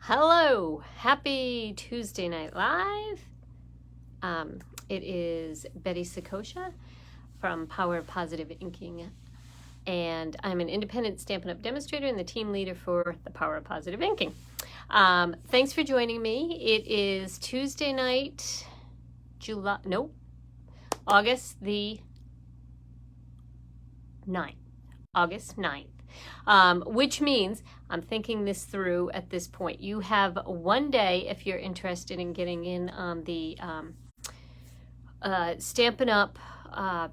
Hello, happy Tuesday Night Live. It is Betty Sakosha from Power of Positive Inking, and I'm an independent Stampin' Up! Demonstrator and the team leader for the Power of Positive Inking. Thanks for joining me. It is Tuesday night, August the 9th. August 9th. Which means I'm thinking this through at this point. You have one day if you're interested in getting in on the Stampin' Up!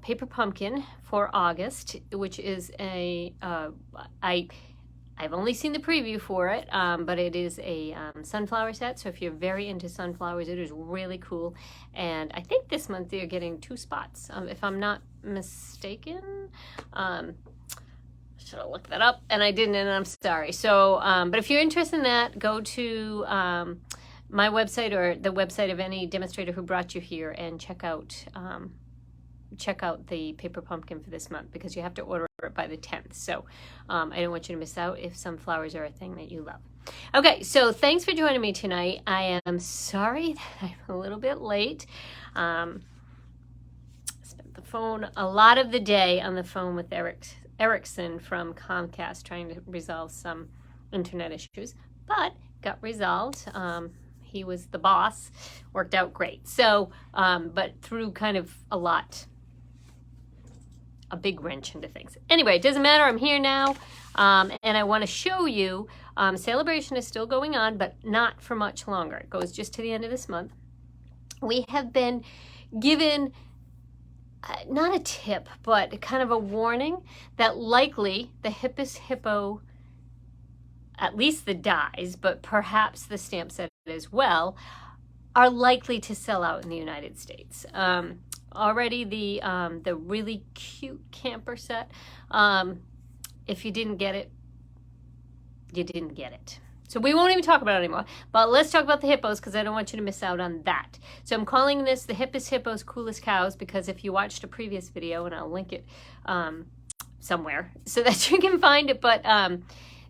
Paper Pumpkin for August, which is I've only seen the preview for it, but it is a sunflower set. So if you're very into sunflowers, it is really cool. And I think this month they're getting 2 spots, if I'm not mistaken. Should have looked that up, and I didn't, and I'm sorry. So, but if you're interested in that, go to my website or the website of any demonstrator who brought you here and check out the paper pumpkin for this month, because you have to order it by the 10th. So I don't want you to miss out if sunflowers are a thing that you love. Okay, so thanks for joining me tonight. I am sorry that I'm a little bit late. Spent a lot of the day on the phone with Erickson from Comcast trying to resolve some internet issues, but got resolved. He was the boss, worked out great. So, but threw kind of a big wrench into things. Anyway, it doesn't matter. I'm here now, and I want to show you. Sale A Bration is still going on, but not for much longer. It goes just to the end of this month. We have been given not a tip, but kind of a warning that likely the Hippest Hippo, at least the dies, but perhaps the stamp set as well, are likely to sell out in the United States. Already the really cute camper set, if you didn't get it, you didn't get it. So we won't even talk about it anymore, but let's talk about the hippos, because I don't want you to miss out on that. So I'm calling this the Hippest Hippo's Coolest Cows, because if you watched a previous video, and I'll link it somewhere so that you can find it, but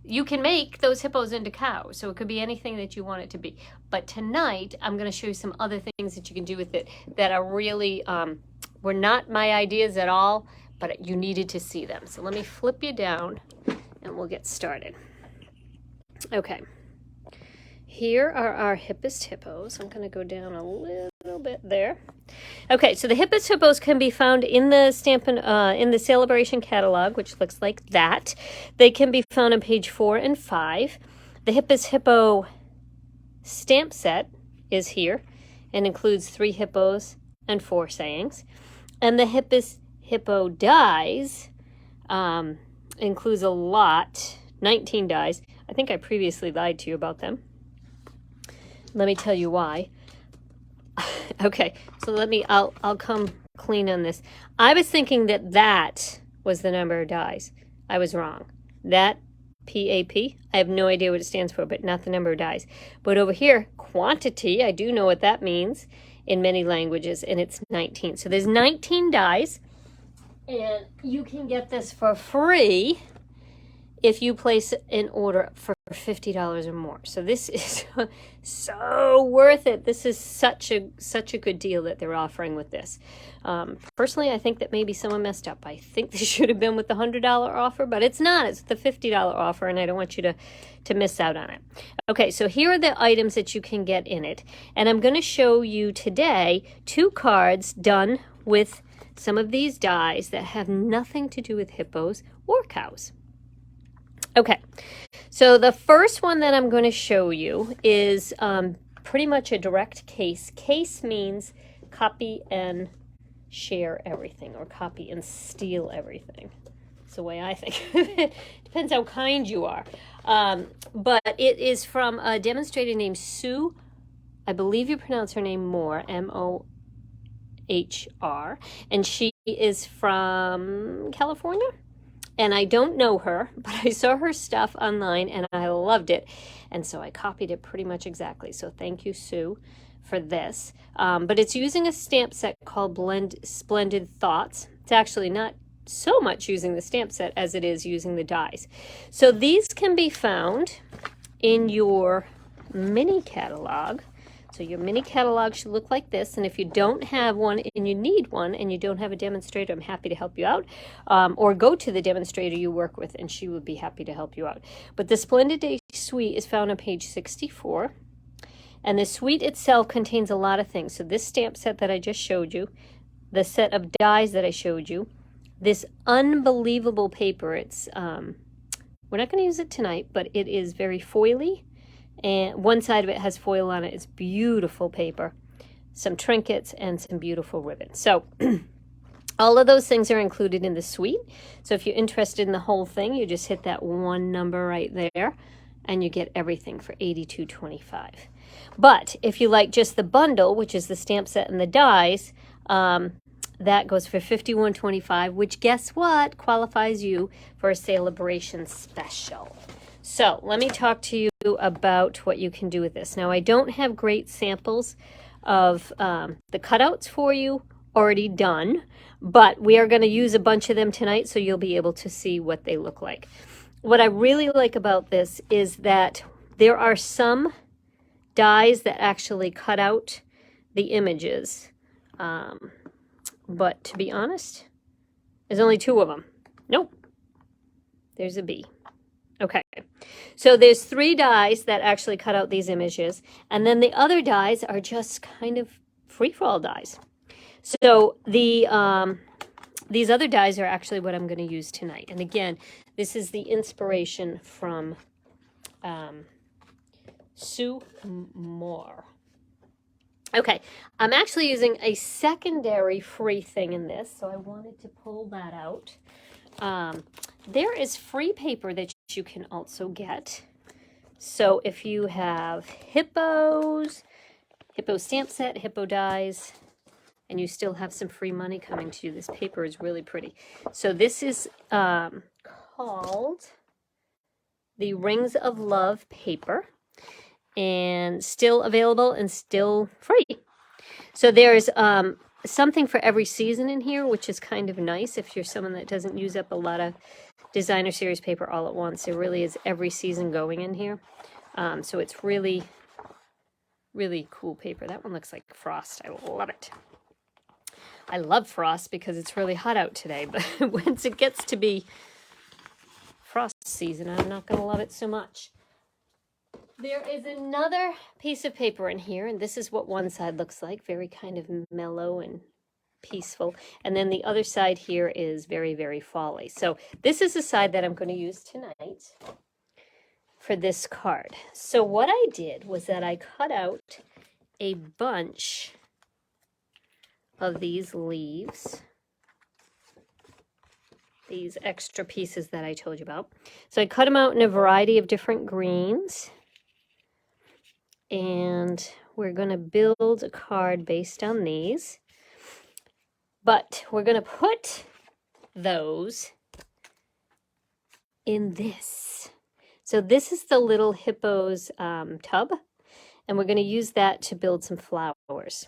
you can make those hippos into cows, so it could be anything that you want it to be. But tonight, I'm going to show you some other things that you can do with it that are really, were not my ideas at all, but you needed to see them. So let me flip you down, and we'll get started. Okay, here are our Hippest Hippos. I'm going to go down a little bit there. Okay, so the Hippest Hippos can be found in the in the Sale A Bration catalog, which looks like that. They can be found on page 4 and 5. The Hippest Hippo stamp set is here and includes 3 hippos and 4 sayings. And the Hippest Hippo Dies includes a lot, 19 dies. I think I previously lied to you about them. Let me tell you why. Okay, so I'll come clean on this. I was thinking that was the number of dies. I was wrong. That, PAP, I have no idea what it stands for, but not the number of dies. But over here, quantity, I do know what that means in many languages, and it's 19. So there's 19 dies, and you can get this for free if you place an order for $50 or more. So this is so worth it. This is such a good deal that they're offering with this. Personally, I think that maybe someone messed up. I think this should have been with the $100 offer, but it's not. It's the $50 offer, and I don't want you to miss out on it. Okay, so here are the items that you can get in it, and I'm going to show you today 2 cards done with some of these dies that have nothing to do with hippos or cows. Okay, so the first one that I'm going to show you is pretty much a direct case. Case means copy and share everything, or copy and steal everything. That's the way I think of it. Depends how kind you are. But it is from a demonstrator named Sue. I believe you pronounce her name Mohr, M-O-H-R, and she is from California. And I don't know her, but I saw her stuff online and I loved it. And so I copied it pretty much exactly. So thank you, Sue, for this. But it's using a stamp set called Splendid Thoughts. It's actually not so much using the stamp set as it is using the dies. So these can be found in your mini catalog. So your mini catalog should look like this, and if you don't have one and you need one and you don't have a demonstrator, I'm happy to help you out, or go to the demonstrator you work with and she would be happy to help you out. But the Splendid Day suite is found on page 64, and the suite itself contains a lot of things. So this stamp set that I just showed you, the set of dies that I showed you, this unbelievable paper. It's we're not going to use it tonight, but it is very foily. And one side of it has foil on it. It's beautiful paper, some trinkets, and some beautiful ribbon. So all of those things are included in the suite. So if you're interested in the whole thing, you just hit that one number right there, and you get everything for $82.25. But if you like just the bundle, which is the stamp set and the dies, that goes for $51.25, which guess what? Qualifies you for a Sale A Bration special. So let me talk to you about what you can do with this. Now, I don't have great samples of the cutouts for you already done, but we are going to use a bunch of them tonight, so you'll be able to see what they look like. What I really like about this is that there are some dies that actually cut out the images, but to be honest, there's only 2 of them. Nope, there's a B. Okay, so there's 3 dies that actually cut out these images, and then the other dies are just kind of free-for-all dies. So these other dies are actually what I'm going to use tonight. And again, this is the inspiration from Sue Moore. Okay, I'm actually using a secondary free thing in this, so I wanted to pull that out. There is free paper that you can also get. So if you have Hippos, Hippo stamp set, Hippo dies, and you still have some free money coming to you, this paper is really pretty. So this is called the Rings of Love paper, and still available and still free. So there's something for every season in here, which is kind of nice if you're someone that doesn't use up a lot of designer series paper all at once. There really is every season going in here. So it's really, really cool paper. That one looks like frost. I love it. I love frost because it's really hot out today, but once it gets to be frost season, I'm not going to love it so much. There is another piece of paper in here, and this is what one side looks like, very kind of mellow and peaceful. And then the other side here is very, very folly. So this is the side that I'm going to use tonight for this card. So what I did was that I cut out a bunch of these leaves, these extra pieces that I told you about. So I cut them out in a variety of different greens. And we're going to build a card based on these. But we're going to put those in this. So this is the little Hippos tub. And we're going to use that to build some flowers.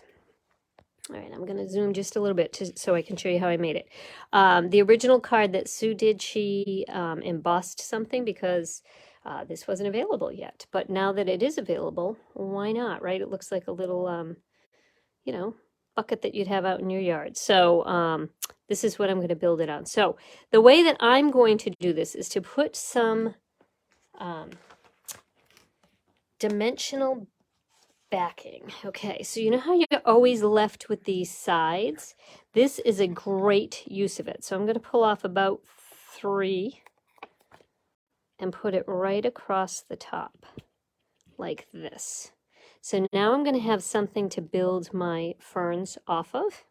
All right, I'm going to zoom just a little bit so I can show you how I made it. The original card that Sue did, she embossed something because this wasn't available yet. But now that it is available, why not, right? It looks like a little, you know, bucket that you'd have out in your yard. So this is what I'm going to build it on. So the way that I'm going to do this is to put some dimensional backing. Okay, so you know how you're always left with these sides? This is a great use of it. So I'm going to pull off about 3 and put it right across the top like this. So now I'm going to have something to build my ferns off of.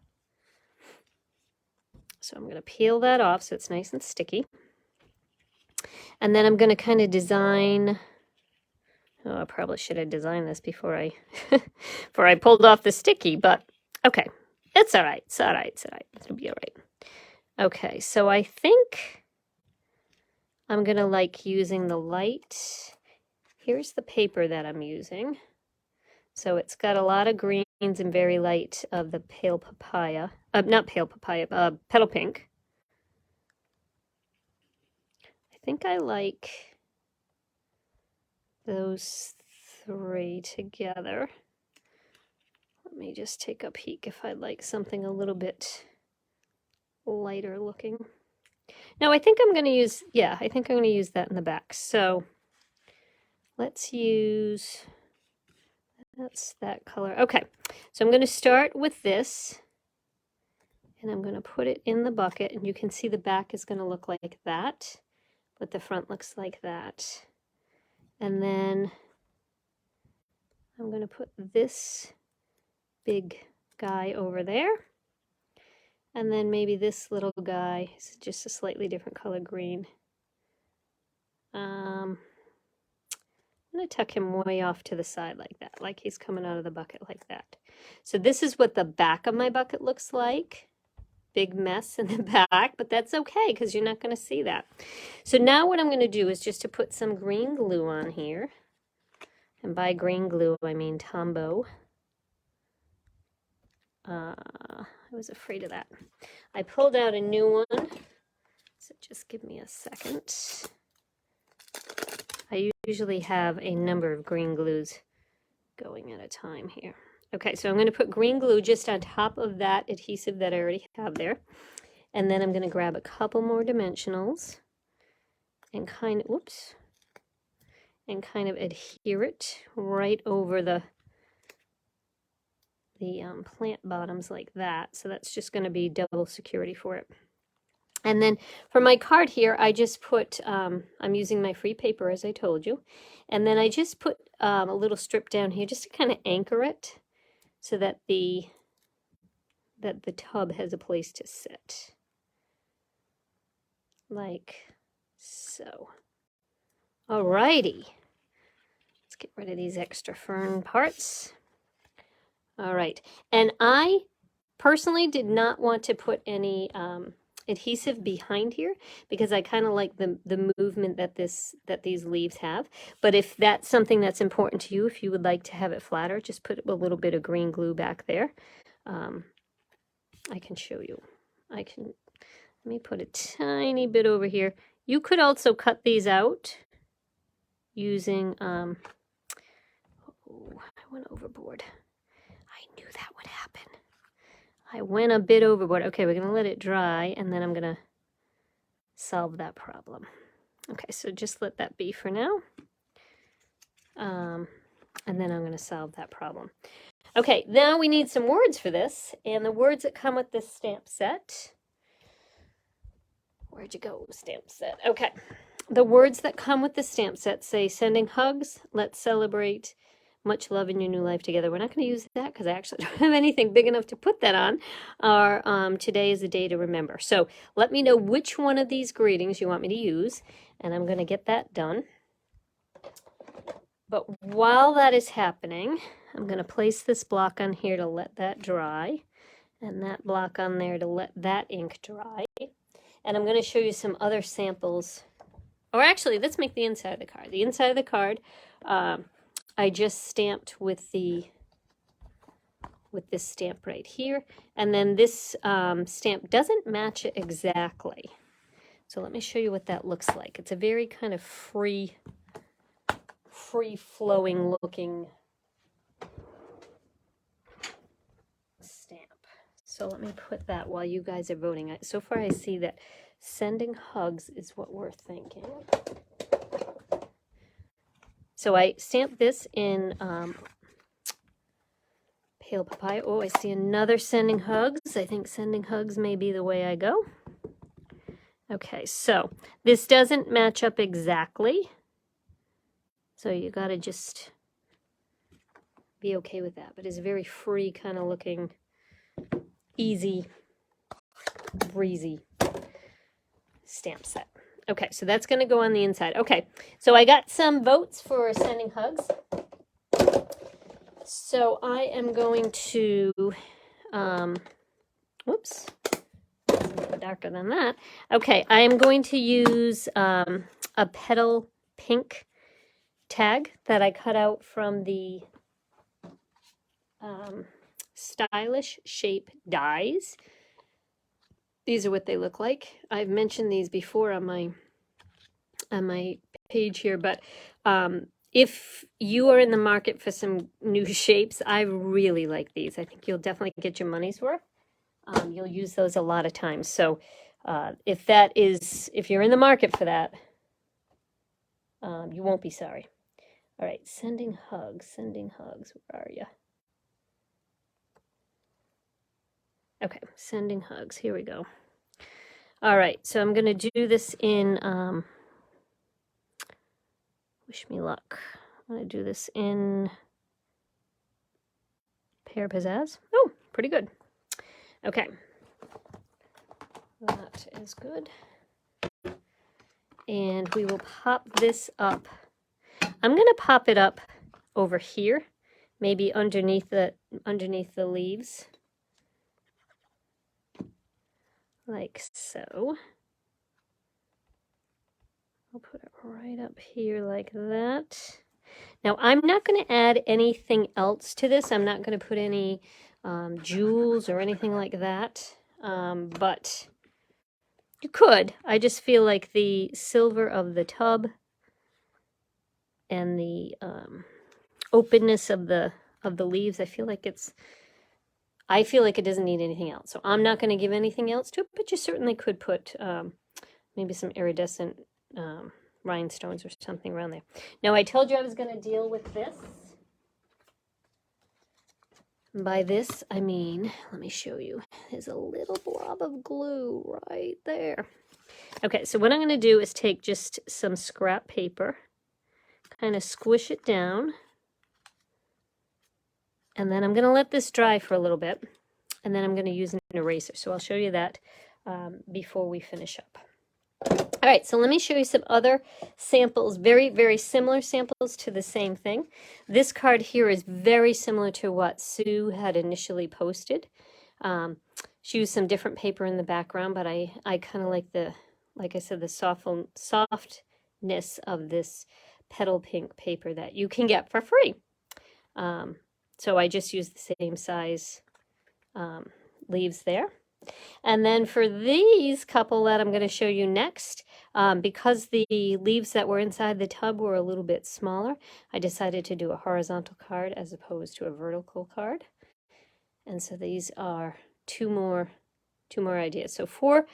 So I'm going to peel that off so it's nice and sticky. And then I'm going to kind of design... Oh, I probably should have designed this before I before I pulled off the sticky, but okay. It's all right. It's all right. It's all right. It'll be all right. Okay, so I think I'm going to like using the light. Here's the paper that I'm using. So it's got a lot of greens and very light of the pale papaya. Not pale papaya, petal pink. I think I like those 3 together. Let me just take a peek if I'd like something a little bit lighter looking. No, I think I'm going to use, yeah, I think I'm going to use that in the back. So let's use, that's that color. Okay, so I'm going to start with this, and I'm going to put it in the bucket, and you can see the back is going to look like that, but the front looks like that. And then I'm going to put this big guy over there. And then maybe this little guy is just a slightly different color green. I'm going to tuck him way off to the side like that, like he's coming out of the bucket like that. So this is what the back of my bucket looks like. Big mess in the back, but that's okay because you're not going to see that. So now what I'm going to do is just to put some green glue on here. And by green glue, I mean Tombow. I was afraid of that. I pulled out a new one, so just give me a second. I usually have a number of green glues going at a time here. Okay, so I'm going to put green glue just on top of that adhesive that I already have there. And then I'm going to grab a couple more dimensionals and kind of, whoops, and kind of adhere it right over the plant bottoms like that. So that's just going to be double security for it. And then for my card here, I just put, I'm using my free paper as I told you. And then I just put a little strip down here just to kind of anchor it so that the tub has a place to sit. Like so. Alrighty. Let's get rid of these extra fern parts. All right, and I personally did not want to put any adhesive behind here because I kind of like the movement that these leaves have. But if that's something that's important to you, if you would like to have it flatter, just put a little bit of green glue back there. I can show you. Let me put a tiny bit over here. You could also cut these out using, oh, I went overboard. I knew that would happen. I went a bit overboard. Okay, we're going to let it dry, and then I'm going to solve that problem. Okay, so just let that be for now. And then I'm going to solve that problem. Okay, now we need some words for this, and the words that come with this stamp set. Where'd you go, stamp set? Okay, the words that come with the stamp set say sending hugs, let's celebrate, much love in your new life together. We're not going to use that because I actually don't have anything big enough to put that on. Or today is a day to remember. So let me know which one of these greetings you want me to use, and I'm going to get that done. But while that is happening, I'm going to place this block on here to let that dry, and that block on there to let that ink dry. And I'm going to show you some other samples. Or actually, let's make the inside of the card. The inside of the card, I just stamped with this stamp right here, and then this stamp doesn't match it exactly. So let me show you what that looks like. It's a very kind of free-flowing looking stamp. So let me put that while you guys are voting. So far I see that sending hugs is what we're thinking. So I stamped this in pale papaya. Oh, I see another sending hugs. I think sending hugs may be the way I go. Okay, so this doesn't match up exactly. So you got to just be okay with that. But it's a very free kind of looking, easy, breezy stamp set. Okay, so that's going to go on the inside. Okay, so I got some votes for sending hugs. So I am going to, whoops, darker than that. Okay, I am going to use a petal pink tag that I cut out from the Stylish Shape Dies. These are what they look like. I've mentioned these before on my page here, but if you are in the market for some new shapes, I really like these. I think you'll definitely get your money's worth. You'll use those a lot of times. So if you're in the market for that, you won't be sorry. All right, sending hugs. Where are you? Okay, sending hugs. Here we go. All right, so I'm going to do this in, wish me luck. I'm going to do this in Pear Pizzazz. Oh, pretty good. Okay. That is good. And we will pop this up. I'm going to pop it up over here, maybe underneath the leaves. Like so. I'll put it right up here like that. Now, I'm not going to add anything else to this. I'm not going to put any jewels or anything like that. But you could. I just feel like the silver of the tub and the openness of the leaves, I feel like it doesn't need anything else. So I'm not going to give anything else to it, but you certainly could put maybe some iridescent rhinestones or something around there. Now, I told you I was going to deal with this. By this, I mean, let me show you. There's a little blob of glue right there. Okay, so what I'm going to do is take just some scrap paper, kind of squish it down, and then I'm going to let this dry for a little bit, and then I'm going to use an eraser. So I'll show you that before we finish up. All right, so let me show you some other samples, very, very similar samples to the same thing. This card here is very similar to what Sue had initially posted. She used some different paper in the background, but I kind of like like I said, the softness of this petal pink paper that you can get for free. So I just used the same size leaves there. And then for these couple that I'm going to show you next, because the leaves that were inside the tub were a little bit smaller, I decided to do a horizontal card as opposed to a vertical card. And so these are two more ideas. So four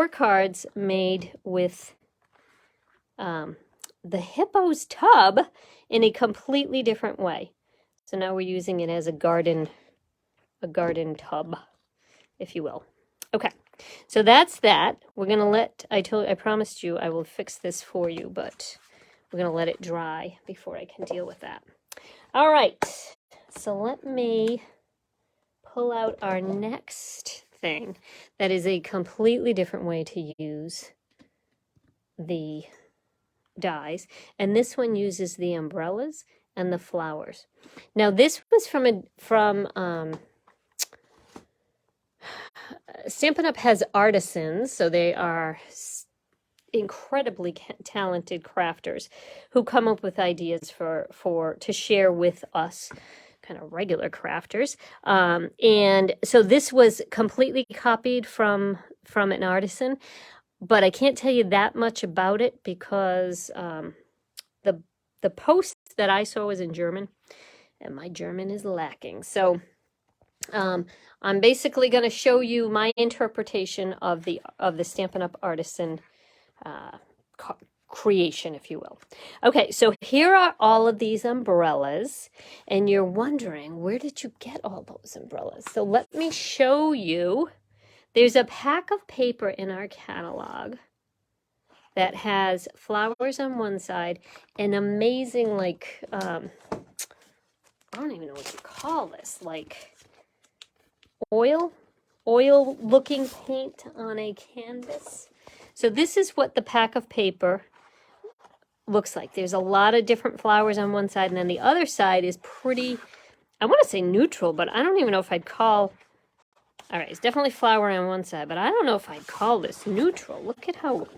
cards made with the Hippos tub in a completely different way. So now we're using it as a garden tub, if you will. Okay, so that's that. We're gonna I promised you I will fix this for you, but we're gonna let it dry before I can deal with that. All right, so let me pull out our next thing that is a completely different way to use the dies, and this one uses the umbrellas and the flowers. Now this was from Stampin' Up! Has artisans, so they are incredibly talented crafters who come up with ideas to share with us kind of regular crafters. And so this was completely copied from an artisan, but I can't tell you that much about it because the post that I saw was in German, and my German is lacking. So I'm basically going to show you my interpretation of the Stampin' Up! Artisan creation, if you will. Okay, so here are all of these umbrellas, and you're wondering, where did you get all those umbrellas? So let me show you. There's a pack of paper in our catalog that has flowers on one side and amazing, like, I don't even know what you call this, like oil looking paint on a canvas. So this is what the pack of paper looks like. There's a lot of different flowers on one side, and then the other side is pretty, I want to say neutral, but I don't even know if I'd call, all right, it's definitely flower on one side, but I don't know if I'd call this neutral. Look at how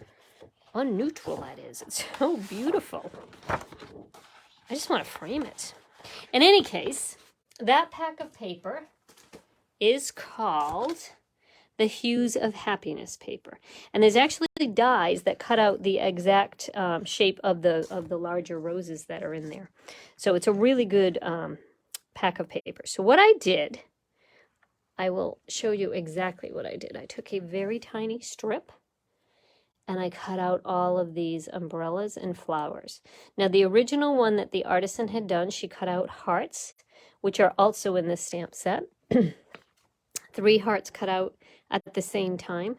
unneutral that is. It's so beautiful. I just want to frame it. In any case, that pack of paper is called the Hues of Happiness paper. And there's actually dies that cut out the exact shape of the larger roses that are in there. So it's a really good pack of paper. So what I did, I will show you exactly what I did. I took a very tiny strip and I cut out all of these umbrellas and flowers. Now the original one that the artisan had done, she cut out hearts, which are also in this stamp set. 3 hearts cut out at the same time,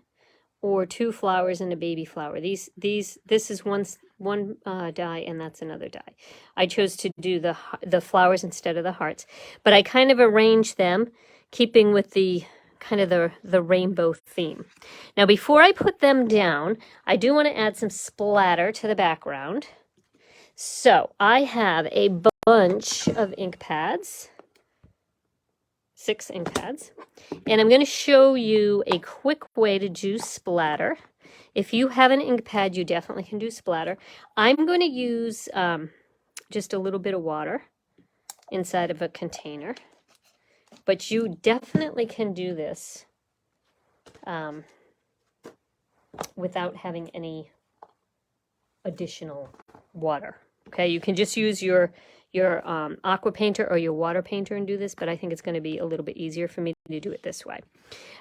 or 2 flowers and a baby flower. This is one die, and that's another die. I chose to do the flowers instead of the hearts, but I kind of arranged them, keeping with the kind of the rainbow theme. Now, before I put them down, I do want to add some splatter to the background. So I have a bunch of ink pads. 6 ink pads, and I'm going to show you a quick way to do splatter. If you have an ink pad, you definitely can do splatter. I'm going to use just a little bit of water inside of a container, but you definitely can do this without having any additional water. Okay, you can just use your aqua painter or your water painter and do this, but I think it's going to be a little bit easier for me to do it this way.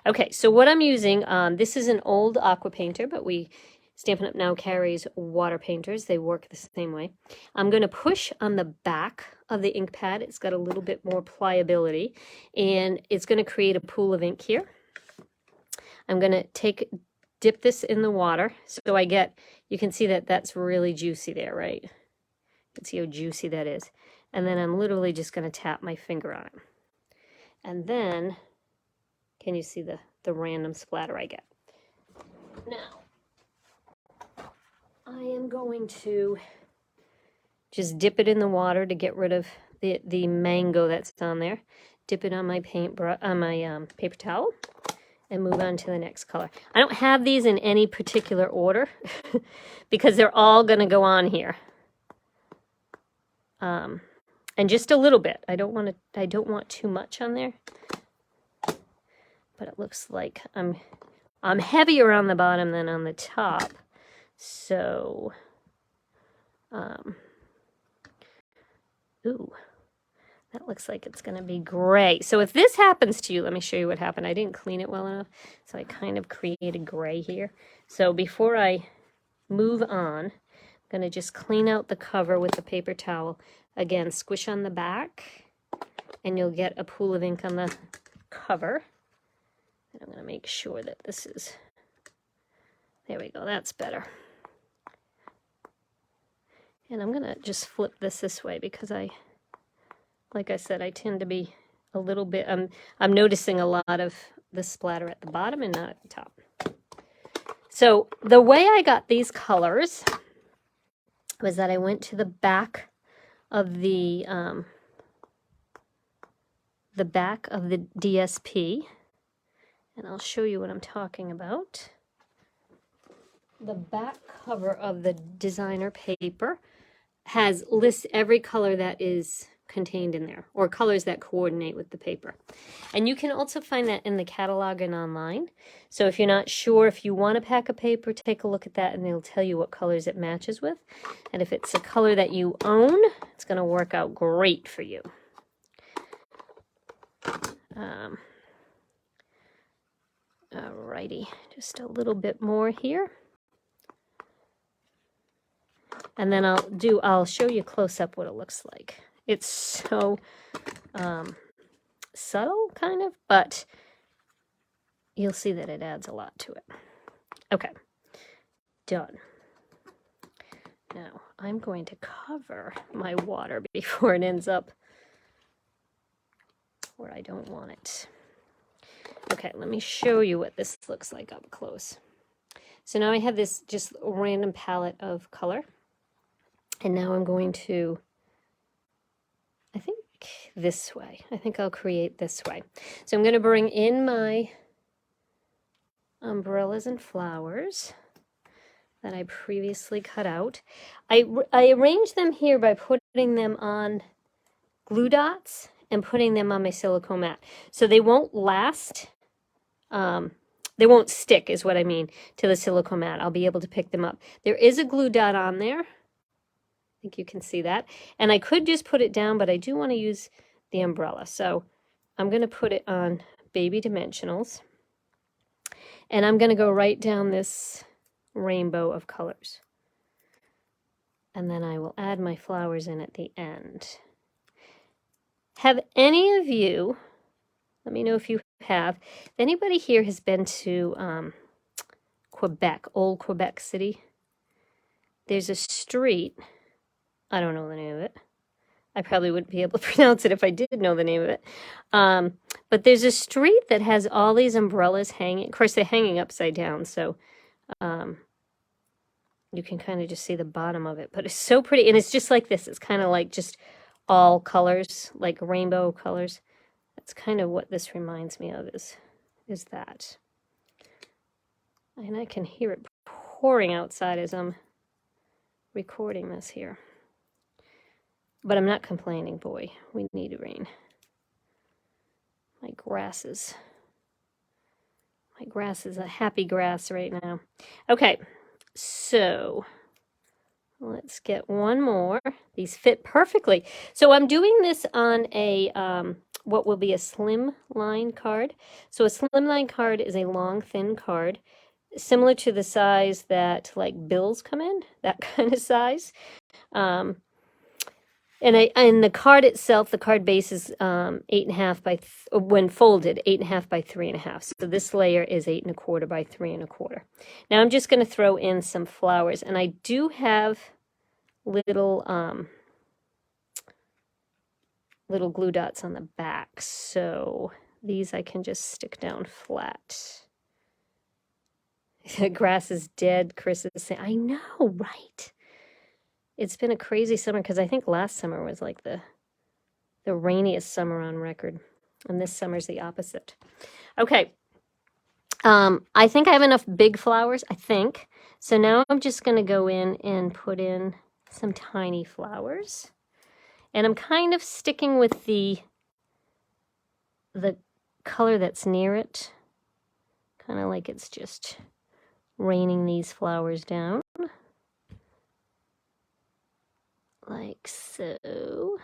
Okay, so what I'm using, this is an old aqua painter, but Stampin' Up! Now carries water painters. They work the same way. I'm going to push on the back of the ink pad. It's got a little bit more pliability, and it's going to create a pool of ink here. I'm going to dip this in the water, so you can see that that's really juicy there, right? You can see how juicy that is. And then I'm literally just going to tap my finger on it. And then, can you see the random splatter I get? Now, I am going to just dip it in the water to get rid of the mango that's on there. Dip it on my paper towel and move on to the next color. I don't have these in any particular order because they're all going to go on here. And just a little bit. I don't want too much on there. But it looks like I'm heavier on the bottom than on the top. So ooh, that looks like it's going to be gray. So if this happens to you, let me show you what happened. I didn't clean it well enough, so I kind of created gray here. So before I move on, I'm going to just clean out the cover with the paper towel. Again, squish on the back, and you'll get a pool of ink on the cover. And I'm going to make sure that this is, there we go, that's better. And I'm going to just flip this way because like I said, I tend to be a little bit, I'm noticing a lot of the splatter at the bottom and not at the top. So the way I got these colors was that I went to the back of the DSP, and I'll show you what I'm talking about. The back cover of the designer paper lists every color that is contained in there, or colors that coordinate with the paper. And you can also find that in the catalog and online. So if you're not sure if you want a pack of paper, take a look at that and it'll tell you what colors it matches with. And if it's a color that you own, it's going to work out great for you. Alrighty, just a little bit more here. And then I'll show you close up what it looks like. It's so subtle, kind of, but you'll see that it adds a lot to it. Okay, done. Now, I'm going to cover my water before it ends up where I don't want it. Okay, let me show you what this looks like up close. So now I have this just random palette of color. And now I'm going to, I think this way. I think I'll create this way. So I'm going to bring in my umbrellas and flowers that I previously cut out. I arranged them here by putting them on glue dots and putting them on my silicone mat. So they won't last. They they won't stick is what I mean to the silicone mat. I'll be able to pick them up. There is a glue dot on there. I think you can see that. And I could just put it down, but I do want to use the umbrella. So I'm going to put it on Baby Dimensionals. And I'm going to go right down this rainbow of colors. And then I will add my flowers in at the end. Have any of you, let me know if you have, if anybody here has been to Quebec, old Quebec City, there's a street, I don't know the name of it. I probably wouldn't be able to pronounce it if I did know the name of it. But there's a street that has all these umbrellas hanging. Of course, they're hanging upside down, so you can kind of just see the bottom of it. But it's so pretty, and it's just like this. It's kind of like just all colors, like rainbow colors. That's kind of what this reminds me of, is that. And I can hear it pouring outside as I'm recording this here. But I'm not complaining, boy. We need rain. My grass is a happy grass right now. Okay, so let's get one more. These fit perfectly. So I'm doing this on a what will be a slim line card. So a slim line card is a long, thin card, similar to the size that like bills come in, that kind of size. And the card itself, the card base is 8.5 by, when folded, 8.5 by 3.5. So this layer is 8.25 by 3.25. Now I'm just going to throw in some flowers, and I do have little little glue dots on the back. So these I can just stick down flat. The grass is dead, Chris is saying. I know, right? It's been a crazy summer because I think last summer was like the rainiest summer on record. And this summer's the opposite. Okay. I think I have enough big flowers, I think. So now I'm just going to go in and put in some tiny flowers. And I'm kind of sticking with the color that's near it. Kind of like it's just raining these flowers down. Like so.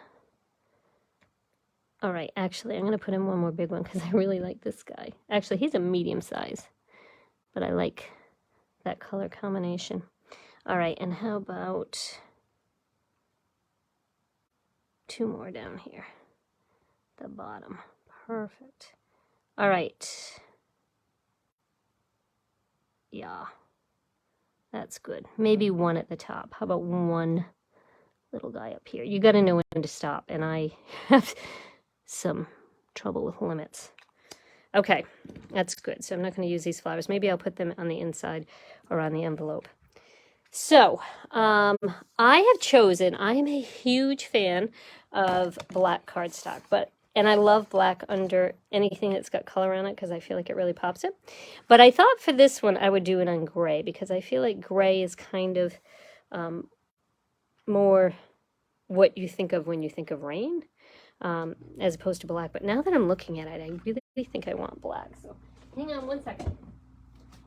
All right, actually, I'm going to put in one more big one because I really like this guy. Actually, he's a medium size, but I like that color combination. All right, and how about 2 more down here at the bottom? Perfect. All right. Yeah, that's good. Maybe 1 at the top. How about 1 little guy up here? You got to know when to stop, and I have some trouble with limits. Okay, that's good. So I'm not going to use these flowers. Maybe I'll put them on the inside or on the envelope. So I have chosen, I am a huge fan of black cardstock, and I love black under anything that's got color on it because I feel like it really pops it. But I thought for this one I would do it on gray because I feel like gray is kind of more what you think of when you think of rain, as opposed to black. But now that I'm looking at it, I really think I want black. So hang on one second.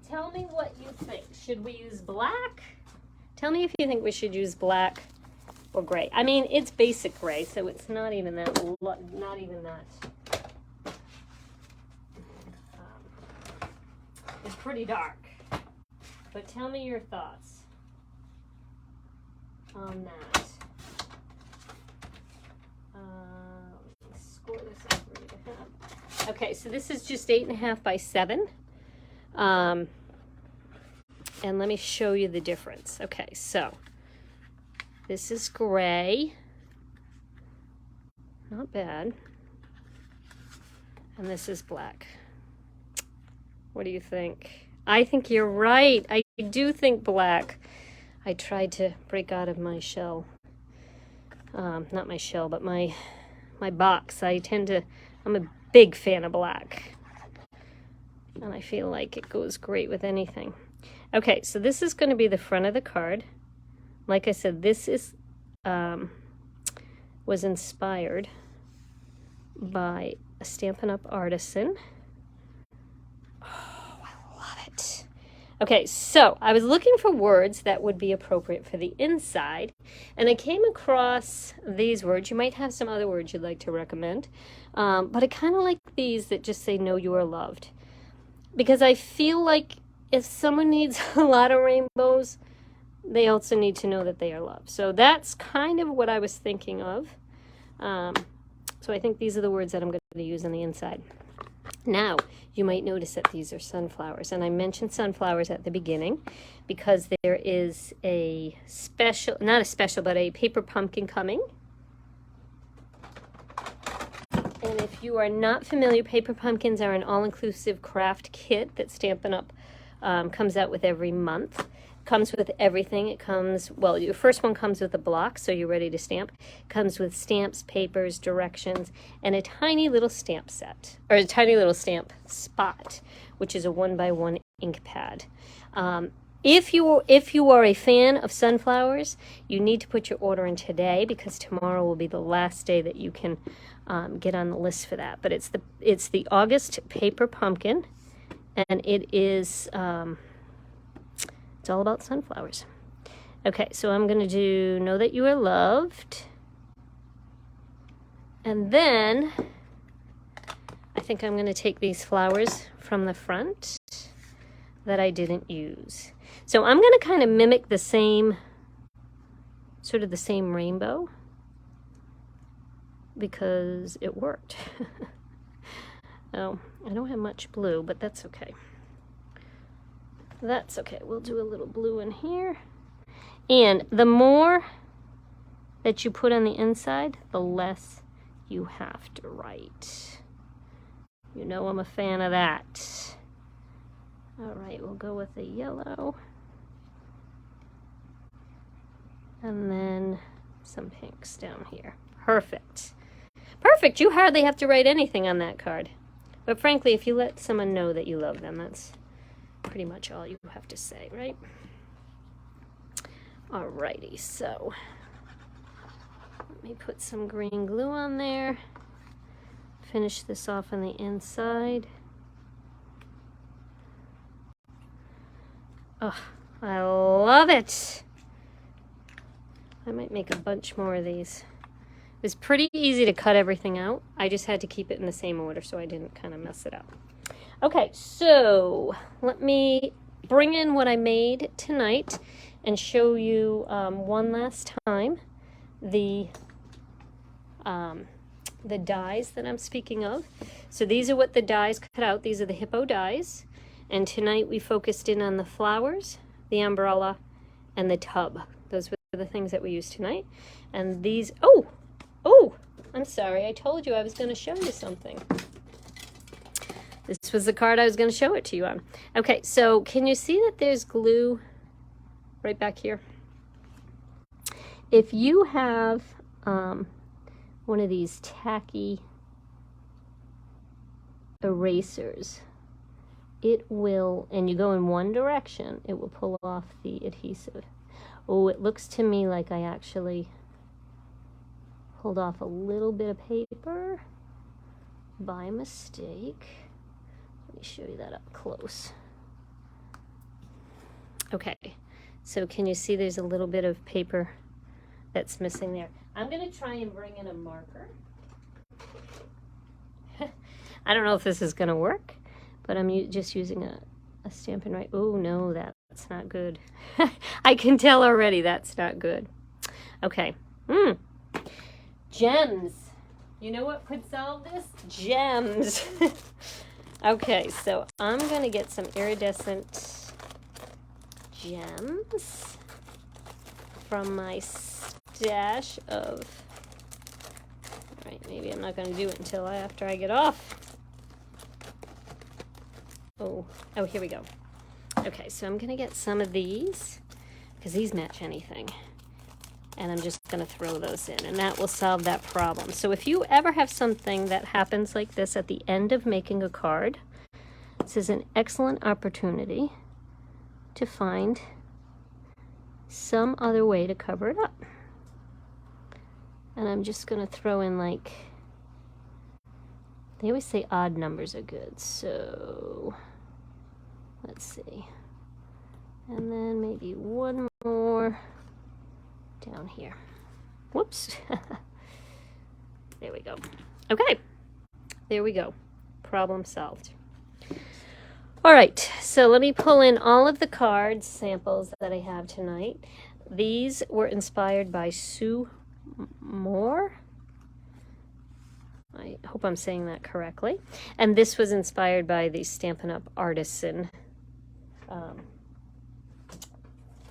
Tell me what you think. Should we use black? Tell me if you think we should use black or gray. I mean, it's basic gray, so it's not even that. It's pretty dark. But tell me your thoughts on that. Let me score this up. Okay, so this is just 8.5 by 7. And let me show you the difference. Okay, so this is gray. Not bad. And this is black. What do you think? I think you're right. I do think black. I tried to break out of my shell. Not my shell, but my box. I'm a big fan of black. And I feel like it goes great with anything. Okay, so this is going to be the front of the card. Like I said, this is was inspired by a Stampin' Up! Artisan. Oh, I Okay, so I was looking for words that would be appropriate for the inside, and I came across these words. You might have some other words you'd like to recommend, but I kind of like these that just say, know you are loved. Because I feel like if someone needs a lot of rainbows, they also need to know that they are loved. So that's kind of what I was thinking of. So I think these are the words that I'm going to use on the inside. Now, you might notice that these are sunflowers, and I mentioned sunflowers at the beginning because there is a special, not a special, but a paper pumpkin coming. And if you are not familiar, paper pumpkins are an all-inclusive craft kit that Stampin' Up! Comes out with every month. Comes with everything. It comes, well, your first one comes with a block, so you're ready to stamp. Comes with stamps, papers, directions, and a tiny little stamp set, or a tiny little stamp spot, which is a 1x1 ink pad. If you are a fan of sunflowers, you need to put your order in today because tomorrow will be the last day that you can get on the list for that. But it's the August paper pumpkin, and it is it's all about sunflowers. Okay, so I'm going to do Know That You Are Loved. And then I think I'm going to take these flowers from the front that I didn't use. So I'm going to kind of mimic the same, sort of the same rainbow because it worked. Oh, I don't have much blue, but that's okay. That's okay. We'll do a little blue in here. And the more that you put on the inside, the less you have to write. You know I'm a fan of that. All right, we'll go with the yellow. And then some pinks down here. Perfect. Perfect. You hardly have to write anything on that card. But frankly, if you let someone know that you love them, that's pretty much all you have to say, right? Alrighty, so let me put some green glue on there. Finish this off on the inside. Oh, I love it. I might make a bunch more of these. It was pretty easy to cut everything out. I just had to keep it in the same order so I didn't kind of mess it up. Okay, so let me bring in what I made tonight and show you one last time the dies that I'm speaking of. So these are what the dies cut out. These are the Hippo dies. And tonight we focused in on the flowers, the umbrella, and the tub. Those were the things that we used tonight. And these, oh, I'm sorry. I told you I was going to show you something. This was the card I was going to show it to you on. Okay, so can you see that there's glue right back here? If you have one of these tacky erasers, it will, and you go in one direction, it will pull off the adhesive. Oh, it looks to me like I actually pulled off a little bit of paper by mistake. Let me show you that up close. Okay, so can you see there's a little bit of paper that's missing there? I'm going to try and bring in a marker. I don't know if this is going to work, but I'm just using a Stampin' Right. Oh, no, that's not good. I can tell already that's not good. Okay. Gems. You know what could solve this? Gems. Okay, so I'm going to get some iridescent gems from my stash of... All right, maybe I'm not going to do it until after I get off. Oh, here we go. Okay, so I'm going to get some of these because these match anything. And I'm just going to throw those in, and that will solve that problem. So if you ever have something that happens like this at the end of making a card, this is an excellent opportunity to find some other way to cover it up. And I'm just going to throw in, like, they always say odd numbers are good, so let's see. And then maybe one more down here. Whoops. There we go. Okay, there we go. Problem solved. All right, so let me pull in all of the card samples that I have tonight. These were inspired by Sue Moore. I hope I'm saying that correctly. And this was inspired by the Stampin' Up! Artisan.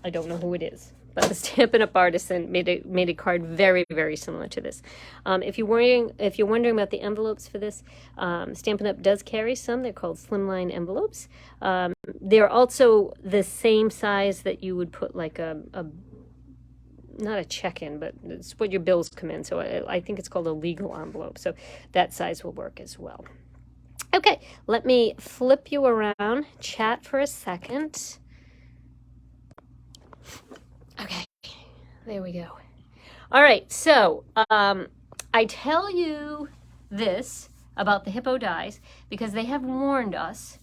I don't know who it is, but the Stampin' Up! Artisan made a card very, very similar to this. If you're wondering about the envelopes for this, Stampin' Up! Does carry some. They're called slimline envelopes. They're also the same size that you would put like not a check-in, but it's what your bills come in. So I think it's called a legal envelope. So that size will work as well. Okay, let me flip you around, chat for a second. Okay, there we go. All right, so I tell you this about the Hippo Dies because they have warned us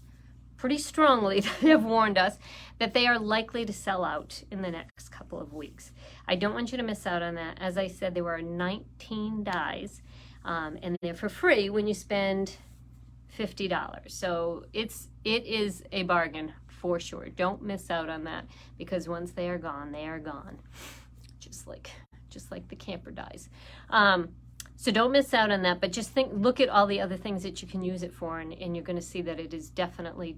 pretty strongly. They have warned us that they are likely to sell out in the next couple of weeks. I don't want you to miss out on that. As I said, there were 19 dies, and they're for free when you spend $50. So it is a bargain for sure. Don't miss out on that because once they are gone, they are gone. Just like the camper dies. So don't miss out on that, but just look at all the other things that you can use it for, and you're going to see that it is definitely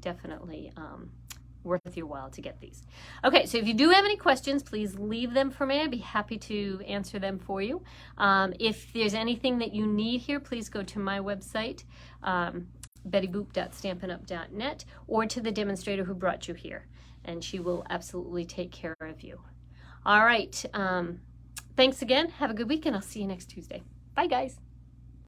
worth your while to get these. Okay, so if you do have any questions, please leave them for me. I'd be happy to answer them for you. If there's anything that you need here, please go to my website, bettyboop.stampinup.net, or to the demonstrator who brought you here, and she will absolutely take care of you. All right, thanks again. Have a good week, and I'll see you next Tuesday. Bye, guys.